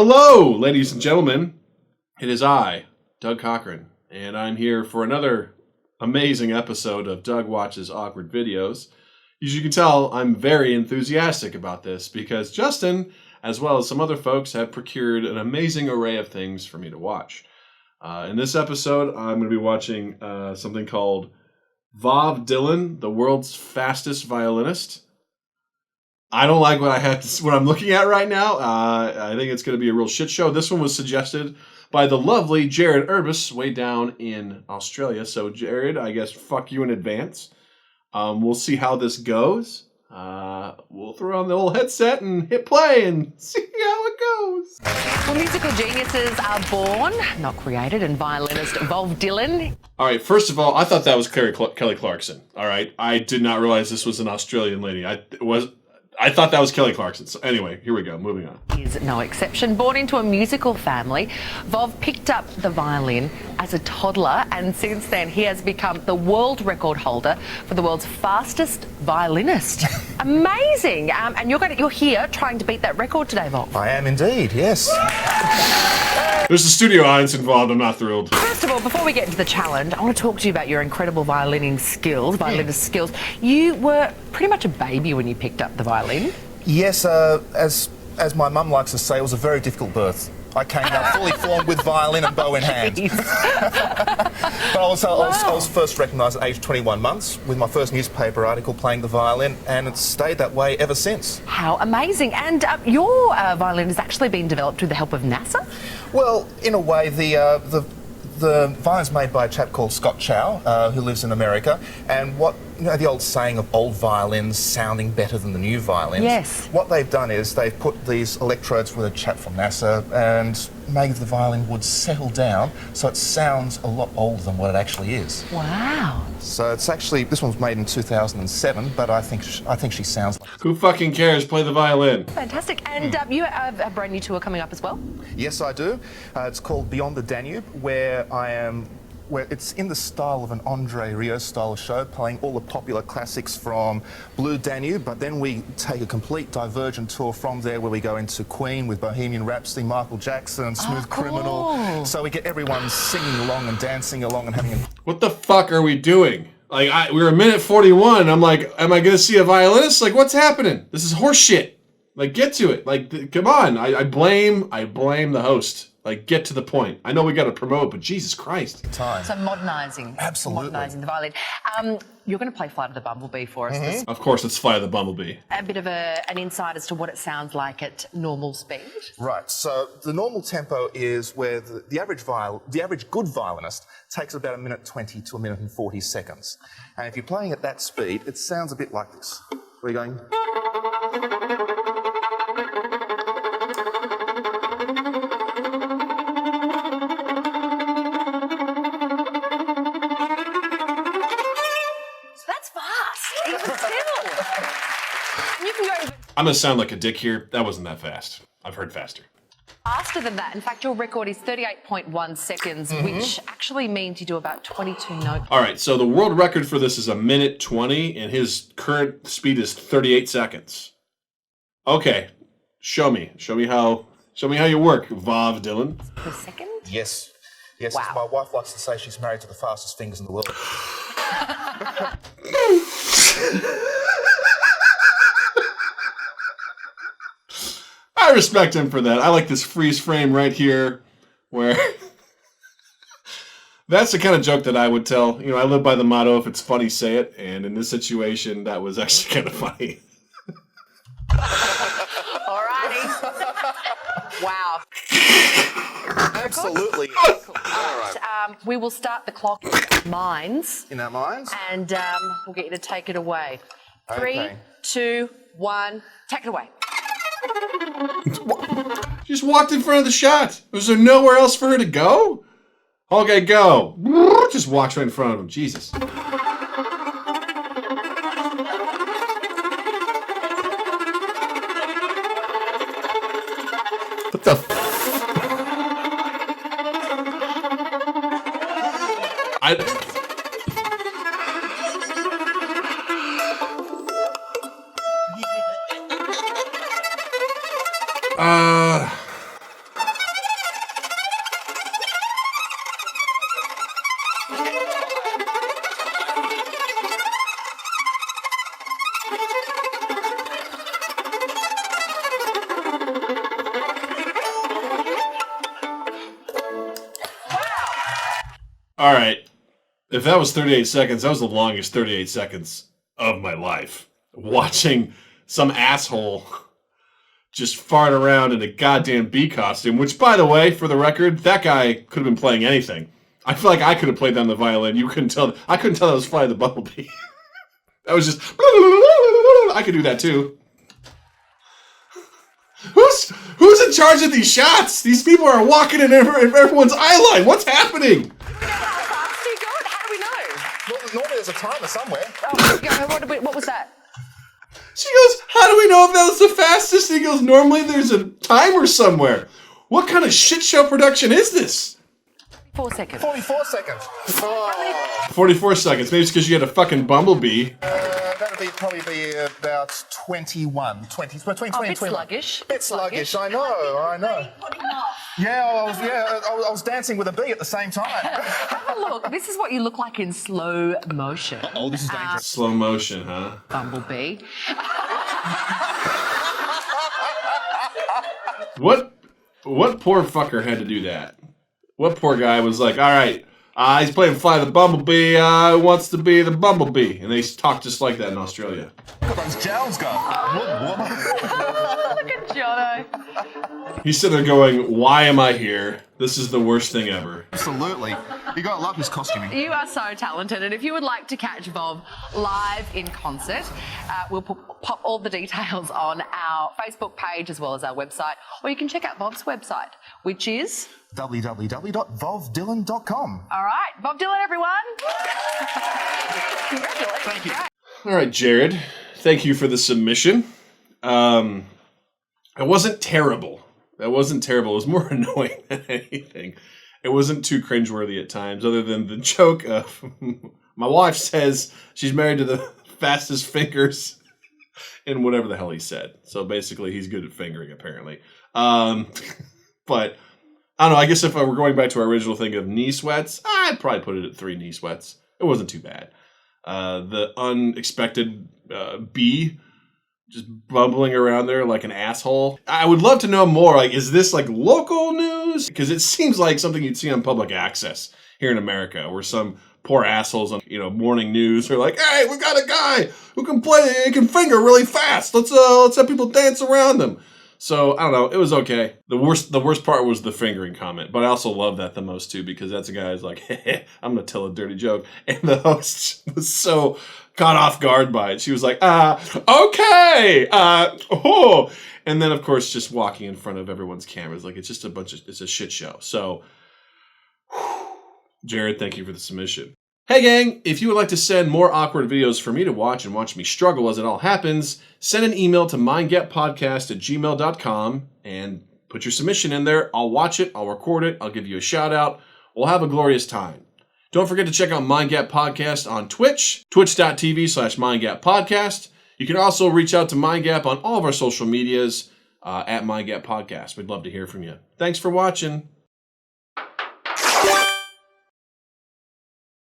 Hello, ladies and gentlemen. It is I, Doug Cochran, and I'm here for another amazing episode of Doug Watches Awkward Videos. As you can tell, I'm very enthusiastic about this because Justin, as well as some other folks, have procured an amazing array of things for me to watch. In this episode, I'm going to be watching something called Vov Dylan, the world's fastest violinist. I don't like what I'm looking at right now. I think it's going to be a real shit show. This one was suggested by the lovely Jared Urbis way down in Australia. So Jared, I guess fuck you in advance. We'll see how this goes. We'll throw on the old headset and hit play and see how it goes. Well, musical geniuses are born, not created, and violinist Vov Dylan. All right, first of all, I thought that was Kelly Clarkson. All right, I did not realize this was an Australian lady. I thought that was Kelly Clarkson. So anyway, here we go. Moving on. Is no exception. Born into a musical family, Vov picked up the violin as a toddler, and since then he has become the world record holder for the world's fastest violinist. Amazing! And you're here trying to beat that record today, Vov. I am indeed, yes. There's a studio audience involved. I'm not thrilled. First of all, before we get into the challenge, I want to talk to you about your incredible violinist skills. You were pretty much a baby when you picked up the violin. Yes, as my mum likes to say, it was a very difficult birth. I came out fully formed with violin and bow in hand. But I was first recognised at age 21 months with my first newspaper article playing the violin, and it's stayed that way ever since. How amazing. And your violin has actually been developed with the help of NASA? Well, in a way, the violin's made by a chap called Scott Chow, who lives in America, and the old saying of old violins sounding better than the new violins. Yes. What they've done is they've put these electrodes with a chap from NASA and made the violin wood settle down so it sounds a lot older than what it actually is. Wow. So it's actually, this one was made in 2007, but I think she sounds like... Who fucking cares? Play the violin. Fantastic. And you have a brand new tour coming up as well? Yes, I do. It's called Beyond the Danube, where it's in the style of an Andre Rieu style show, playing all the popular classics from Blue Danube, but then we take a complete divergent tour from there where we go into Queen with Bohemian Rhapsody, Michael Jackson, Smooth Criminal. So we get everyone singing along and dancing along and having a... What the fuck are we doing? Like, we were a minute 41. I'm like, am I going to see a violinist? Like, what's happening? This is horse shit. Like, get to it. Like, come on. I blame the host. Like, get to the point. I know we got to promote, but Jesus Christ. Time. So modernising. Absolutely. Modernising the violin. You're going to play Flight of the Bumblebee for us. Of course, it's Fly the Bumblebee. A bit of an insight as to what it sounds like at normal speed. Right, so the normal tempo is where the average good violinist takes about 1:20 to 1:40 seconds. And if you're playing at that speed, it sounds a bit like this. We're going... I'm going to sound like a dick here. That wasn't that fast. I've heard faster. Faster than that. In fact, your record is 38.1 seconds, which actually means you do about 22 notes. All right, so the world record for this is 1:20, and his current speed is 38 seconds. Okay, show me how you work, Vov Dylan. Per second? Yes. Yes, Wow. as my wife likes to say, she's married to the fastest fingers in the world. I respect him for that. I like this freeze frame right here where that's the kind of joke that I would tell. You know, I live by the motto, if it's funny, say it. And in this situation, that was actually kind of funny. All righty. Wow. Absolutely. All right. We will start the clock in our minds. In our minds? And we'll get you to take it away. 3, Okay. 2, 1, take it away. She just walked in front of the shot. Was there nowhere else for her to go? Okay, go. Just walks right in front of him. Jesus. What the All right. If that was 38 seconds, that was the longest 38 seconds of my life. Watching some asshole just fart around in a goddamn bee costume, which, by the way, for the record, that guy could have been playing anything. I feel like I could have played that on the violin. You couldn't tell. I couldn't tell that was Fly the Bumblebee. That was just... I could do that, too. Who's in charge of these shots? These people are walking in everyone's eye line. What's happening? Normally there's a timer somewhere. What was that? She goes, how do we know if that was the fastest? He goes, normally there's a timer somewhere. What kind of shit show production is this? 4 seconds. 44 seconds. 44 seconds. Maybe it's because you had a fucking bumblebee. That'd probably be about 21. 20, between 20 and 21. Sluggish. Bit sluggish, I know. Yeah, I was dancing with a bee at the same time. Have a look. This is what you look like in slow motion. Oh, this is dangerous. Slow motion, huh? Bumblebee. What poor fucker had to do that? What poor guy was like, all right, he's playing Fly the Bumblebee, wants to be the Bumblebee. And they talk just like that in Australia. Look at those jowls go. Look at Jono. He's sitting there going, why am I here? This is the worst thing ever. Absolutely. You gotta love his costuming. You are so talented, and if you would like to catch Vov live in concert, we'll pop all the details on our Facebook page as well as our website, or you can check out Vov's website, which is www.vovdylan.com. all right, Vov Dylan, everyone. Congratulations. Thank you. All right, Jared, thank you for the submission. It wasn't terrible. That wasn't terrible. It was more annoying than anything. It wasn't too cringeworthy at times, other than the joke of my wife says she's married to the fastest fingers in whatever the hell he said. So basically, he's good at fingering, apparently. But I don't know. I guess if I were going back to our original thing of knee sweats, I'd probably put it at 3 knee sweats. It wasn't too bad. The unexpected bee just bumbling around there like an asshole. I would love to know more. Like, is this like local news? Because it seems like something you'd see on public access here in America, where some poor assholes on morning news are like, "Hey, we got a guy who can play, he can finger really fast. Let's have people dance around him." So I don't know. It was okay. The worst part was the fingering comment, but I also love that the most too, because that's a guy who's like, "Hey, I'm gonna tell a dirty joke," and the host was so caught off guard by it. She was like, okay, oh, and then of course just walking in front of everyone's cameras, like it's a shit show. So, Jared, thank you for the submission. Hey gang, if you would like to send more awkward videos for me to watch and watch me struggle as it all happens, send an email to mindgappodcast@gmail.com and put your submission in there. I'll watch it, I'll record it, I'll give you a shout out. We'll have a glorious time. Don't forget to check out Mind Gap Podcast on Twitch, twitch.tv/MindGapPodcast. You can also reach out to Mind Gap on all of our social medias at Mind Gap Podcast. We'd love to hear from you. Thanks for watching.